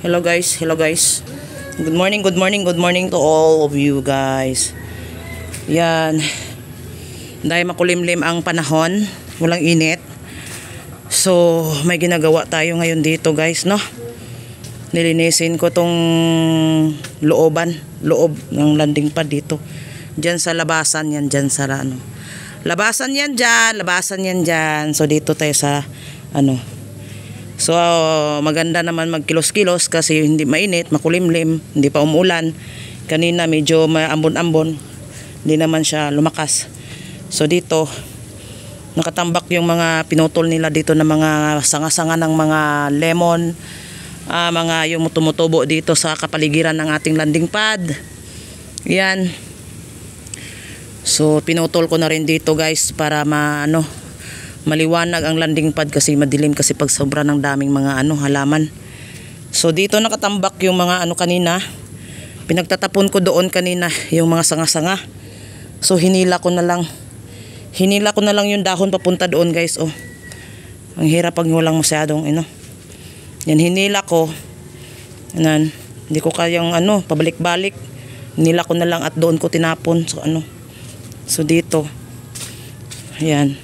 Hello guys. Good morning to all of you guys. Yan. Dahil makulimlim ang panahon, walang init. So, may ginagawa tayo ngayon dito guys, no? Nilinisin ko tong loob ng landing pad dito. Diyan sa labasan yan, diyan sa ano. Labasan yan diyan. So, dito tayo sa ano. So maganda naman magkilos-kilos kasi hindi mainit, makulimlim, hindi pa umuulan. Kanina medyo maambon-ambon, hindi naman siya lumakas. So dito nakatambak yung mga pinutol nila dito na mga sanga-sanga ng mga lemon, mga yung tumutubo dito sa kapaligiran ng ating landing pad. Yan. So pinutol ko na rin dito guys para maliwanag ang landing pad kasi madilim kasi pag sobra ng daming mga halaman. So dito nakatambak yung mga kanina. Pinagtatapon ko doon kanina yung mga sanga-sanga. So hinila ko na lang yung dahon papunta doon guys. Oh. Ang hirap pag walang masyadong Yan hinila ko. Yan. Hindi ko kayang pabalik-balik. Hinila ko na lang at doon ko tinapon. So dito. Yan.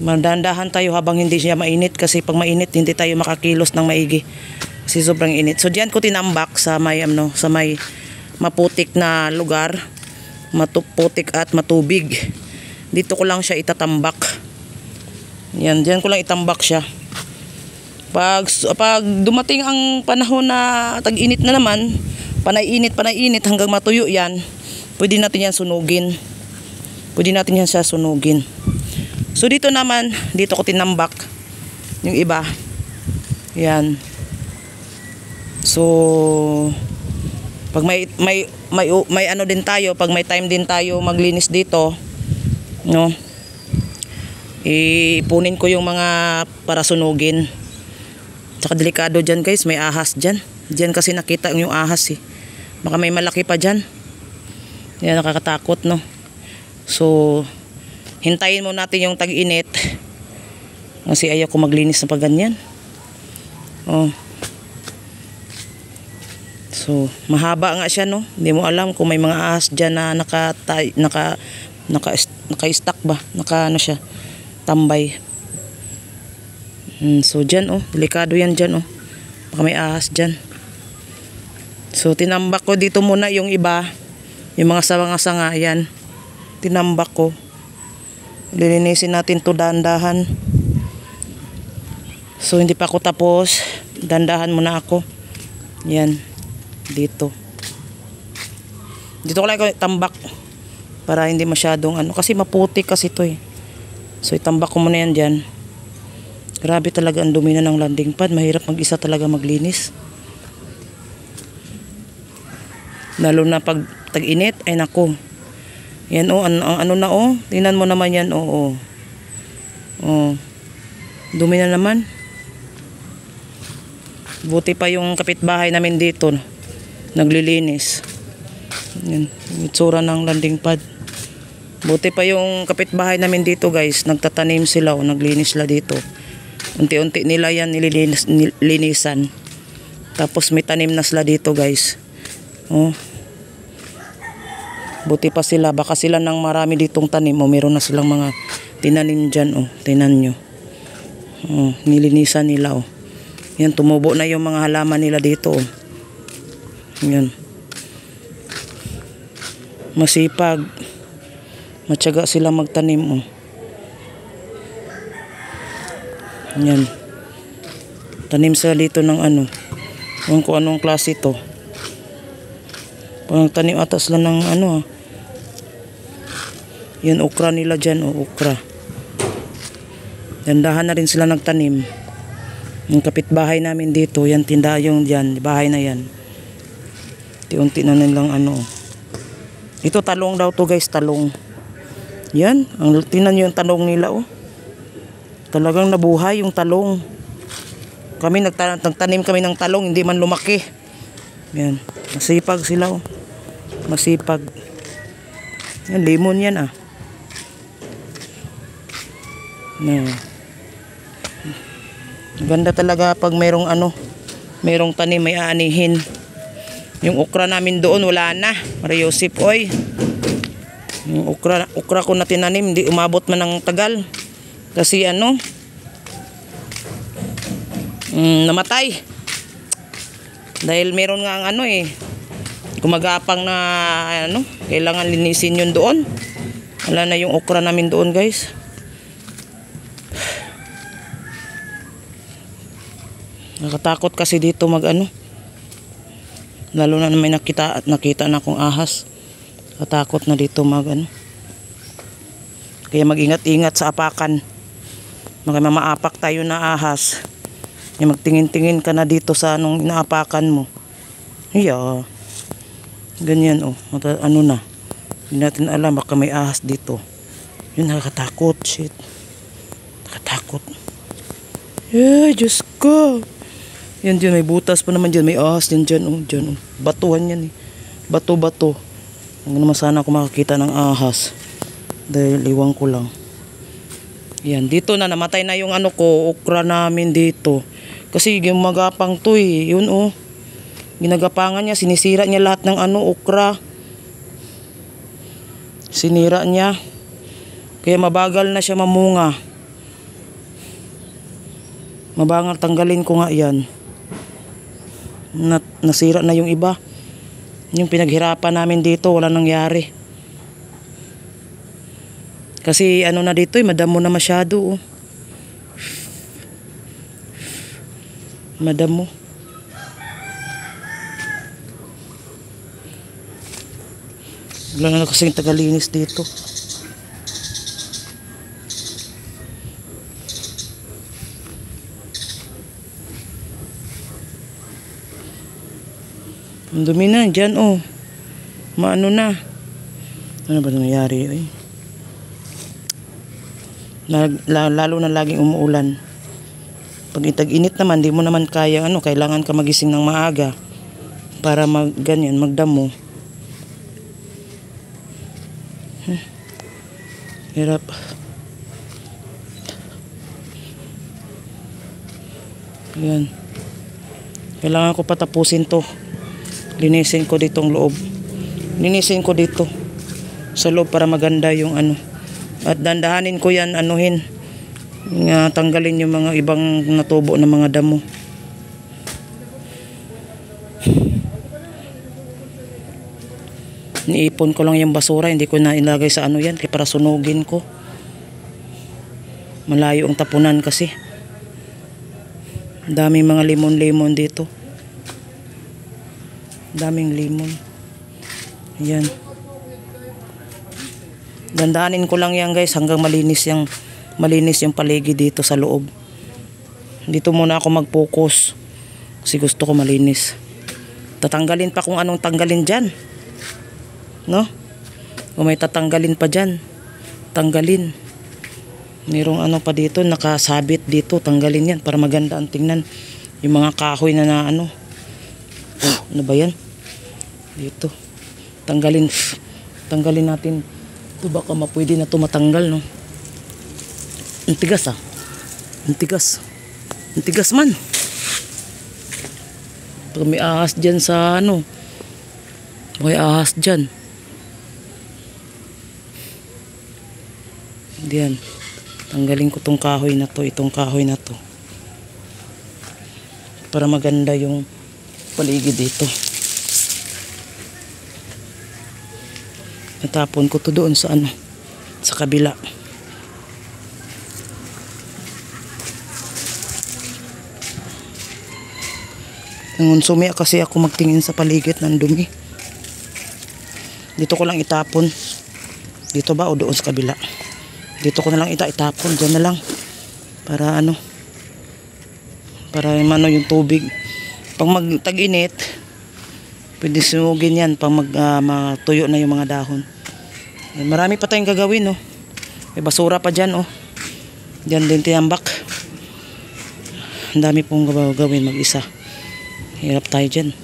Mandandahan tayo habang hindi siya mainit kasi pag mainit hindi tayo makakilos ng maigi kasi sobrang init. So diyan ko tinambak sa may maputik na lugar, maputik at matubig. Dito ko lang siya itatambak. Yan, diyan ko lang itambak siya. Pag dumating ang panahon na tag-init na naman, panay-init hanggang matuyo yan, pwede natin yan sunugin. So dito naman, dito ko tinambak yung iba. Yan. So pag may din tayo, pag may time din tayo maglinis dito, no? Ipunin ko yung mga para sunugin. Saka delikado diyan, guys, may ahas diyan. Diyan kasi nakita yung ahas eh. Baka may malaki pa diyan. Yan nakakatakot, no? So hintayin mo natin yung tag-init kasi ayaw ko maglinis na pag ganyan. So mahaba nga siya, no? Hindi mo alam kung may mga ahas dyan na naka-stack ba, siya tambay. So dyan, delikado yan dyan, baka may ahas dyan. So tinambak ko dito muna yung iba, yung mga sanga-sanga. Yan, tinambak ko. Lilinisin natin to dahan-dahan. So hindi pa ako tapos, dahan-dahan muna ako. Yan, dito ko lang tambak para hindi masyadong kasi maputik kasi to eh. So itambak ko muna yan dyan. Grabe talaga ang dumi na ng landing pad. Mahirap mag-isa talaga maglinis, lalo na pag tag-init. Ay nako. Yan tingnan mo naman yan, dumi na naman. Buti pa yung kapitbahay namin dito naglilinis. Yan, itsura ng landing pad. Buti pa yung kapitbahay namin dito guys, nagtatanim sila naglinis sila dito. Unti-unti nila yan nilinisan. Tapos may tanim na sila dito guys. Buti pa sila, baka sila nang marami ditong tanim meron na silang mga tinanim dyan. Tinan nyo. Nilinisan nila. Yan, tumubo na yung mga halaman nila dito. Yan. Masipag. Matyaga sila magtanim. Yan. Tanim sila dito ng kung anong klase to. Pag tanim atas lang ng yan, okra nila dyan, okra. Dandahan na rin sila nagtanim. Yung kapitbahay namin dito, yan tinda yung dyan, bahay na yan. Unti na nilang Ito talong daw to guys, talong. Yan, tinan nyo yung talong nila Talagang nabuhay yung talong. Kami nagtanim kami ng talong, hindi man lumaki. Yan, masipag sila Masipag. Yan, lemon yan Ganda talaga pag mayroong Merong tanim, may aanihin. Yung okra namin doon, wala na. Maria Josep, oy. Yung okra ko na tinanim, hindi umabot man ng tagal. Kasi ano, namatay. Dahil meron nga ang ano eh, gumagapang na ano, kailangan linisin yun doon. Wala na yung okra namin doon, guys. Nakatakot kasi dito mag ano. Lalo na may nakita na akong ahas. Nakatakot na dito mag ano. Kaya mag-ingat-ingat sa apakan. Maapak tayo na ahas. Kaya magtingin-tingin ka na dito sa anong inaapakan mo. Yeah. Ganyan oh. Ano na. Hindi natin alam baka may ahas dito. Yun, nakakatakot. Shit. Nakatakot. Eh, Diyos ko. Yan dyan, may butas pa naman dyan. May ahas din dyan. Oh, dyan oh. Batuhan yan eh. Bato-bato. Huwag naman sana ako makakita ng ahas. Dahil iwan ko lang. Yan, dito na namatay na yung ano ko. Okra namin dito. Kasi gumagapang to eh. Yun oh. Ginagapangan niya. Sinisira niya lahat ng ano, okra. Sinira niya. Kaya mabagal na siya mamunga. Mabangal, tanggalin ko nga yan. Nasira na yung iba. Yung pinaghirapan namin dito, wala nangyari. Kasi ano na dito, madamo na masyado. Oh. Madamo. Wala na kasing tagalinis dito. Ang dumi na, dyan oh. Maano na. Ano ba nangyari? Ay? Lalo na laging umuulan. Pag itag-init naman, di mo naman kaya, ano, kailangan ka magising ng maaga para ganyan, magdamo. Hirap. Yan. Kailangan ko patapusin to. Linisin ko ditong loob. Linisin ko dito sa loob para maganda yung ano. At dandahanin ko yan, anuhin. Tanggalin yung mga ibang natubo na mga damo. Niipon ko lang yung basura, hindi ko na ilagay sa ano yan, kaya para sunugin ko. Malayo ang tapunan kasi. Daming mga limon-limon dito. Daming limon. Ayan. Dandanin ko lang yan guys hanggang malinis yung paligid dito sa loob. Dito muna ako mag-focus kasi gusto ko malinis. Tatanggalin pa kung anong tanggalin dyan. No? Kung may tatanggalin pa dyan, tanggalin. Mayroong ano pa dito, nakasabit dito, tanggalin yan para maganda ang tingnan. Yung mga kahoy na ano. Oh, ano ba yan? Dito. Tanggalin natin. Ito baka mapwede na ito matanggal, no? Ang tigas ah. Ang tigas. Ang tigas man. Pag may ahas dyan sa ano. May ahas dyan. Diyan. Tanggalin ko tong kahoy na to. Itong kahoy na to. Para maganda yung paligid dito. Natapon ko to doon sa ano. Sa kabila. Nangunsumi kasi ako magtingin sa paligid ng dumi. Dito ko lang itapon. Dito ba o doon sa kabila? Dito ko na lang itapon. Diyan na lang. Para ano. Para ano yung tubig. Pag mag-tag-init, pwede sunugin yan. Pag matuyo na yung mga dahon. Marami pa tayong gagawin, no? May basura pa dyan, oh. Diyan din tinambak. Ang dami pong gawin mag-isa. Hirap tayo dyan.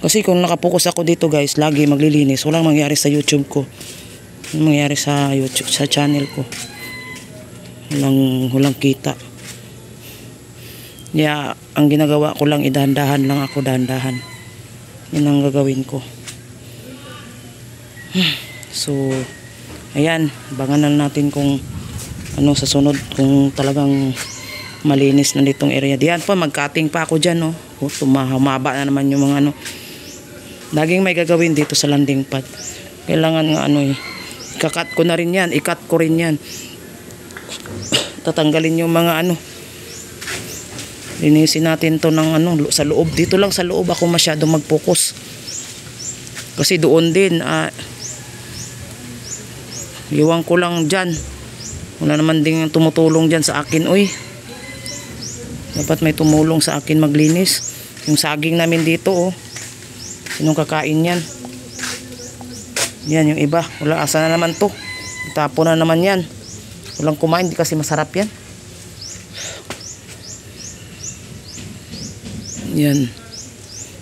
Kasi kung nakapokus ako dito guys, lagi maglilinis. Walang mangyari sa YouTube ko. Walang mangyari sa YouTube, sa channel ko. Walang kita. Yeah, ang ginagawa ko lang, idahan-dahan lang ako, dahan-dahan. Yan ang gagawin ko. So, ayan, abangan na natin kung ano sa sunod, kung talagang malinis na ditong area. Diyan pa, mag-cutting pa ako dyan, no? Humaba na naman yung mga ano. Laging may gagawin dito sa landing pad. Kailangan nga ano eh, ikakat ko na rin yan, ikat ko rin yan. Tatanggalin yung mga ano. Linisin natin to ng ano, sa loob. Dito lang sa loob ako masyado mag-focus. Kasi doon din, iwan ko lang dyan. Wala naman din tumutulong dyan sa akin, uy. Dapat may tumulong sa akin maglinis. Yung saging namin dito, oh. Sinong kakain yan? Yan, yung iba. Wala, asa na naman to. Tapo na naman yan. Walang kumain, di kasi masarap yan. Yan.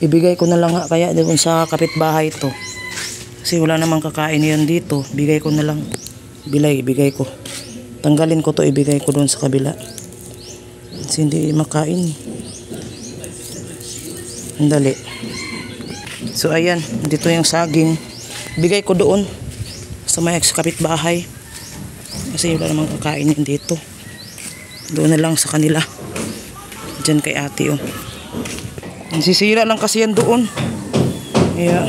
Ibigay ko na lang kaya doon sa kapitbahay to. Kasi wala namang kakain yan dito. Bigay ko na lang. Ibigay ko. Tanggalin ko to, ibigay ko doon sa kabila. Kasi hindi makain. Ang dali. So ayan, dito yung saging. Bigay ko doon sa may kapitbahay. Kasi wala namang kakain yan dito. Doon na lang sa kanila. Diyan kay ate, oh. Sisira lang kasi yan doon. Yeah.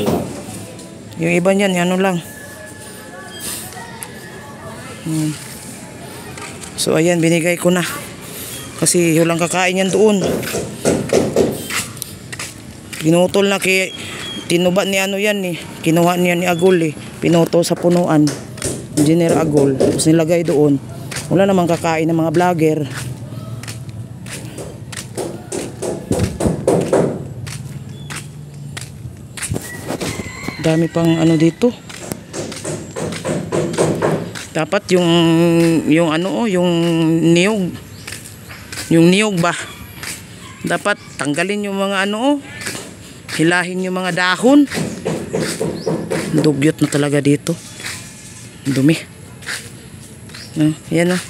Yung iba niyan, ano lang. So ayan, binigay ko na. Kasi walang kakain yan doon. Pinutol na kay tinuba ni ano yan eh. Kinuha niya ni Agol eh. Pinutol sa punuan. Engineer Agol. Tapos nilagay doon. Wala namang kakain ng mga vlogger. Dami pang ano dito. Dapat yung ano, yung niyog ba, dapat tanggalin yung mga ano, hilahin yung mga dahon. Dugyot na talaga dito. Dumi. Yan, oh.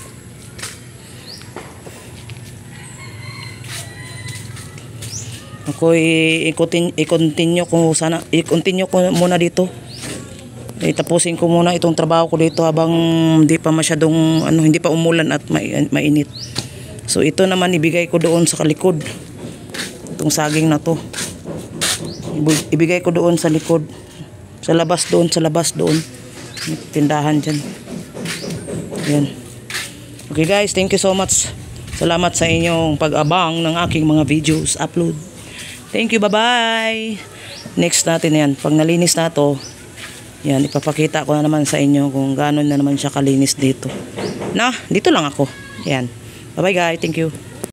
Ako i-continue ko sana, i-continue ko muna dito. Tapusin ko muna itong trabaho ko dito habang hindi pa masyadong ano, hindi pa umulan at mainit. So ito naman ibigay ko doon sa likod. Itong saging na to. Ibigay ko doon sa likod. Sa labas doon. May tindahan diyan. Yan. Okay guys, thank you so much. Salamat sa inyong pag-abang ng aking mga videos upload. Thank you, bye-bye. Next natin yan. Pag nalinis na to, yan, ipapakita ko na naman sa inyo kung gano'n na naman siya kalinis dito. Dito lang ako. Yan. Bye-bye guys. Thank you.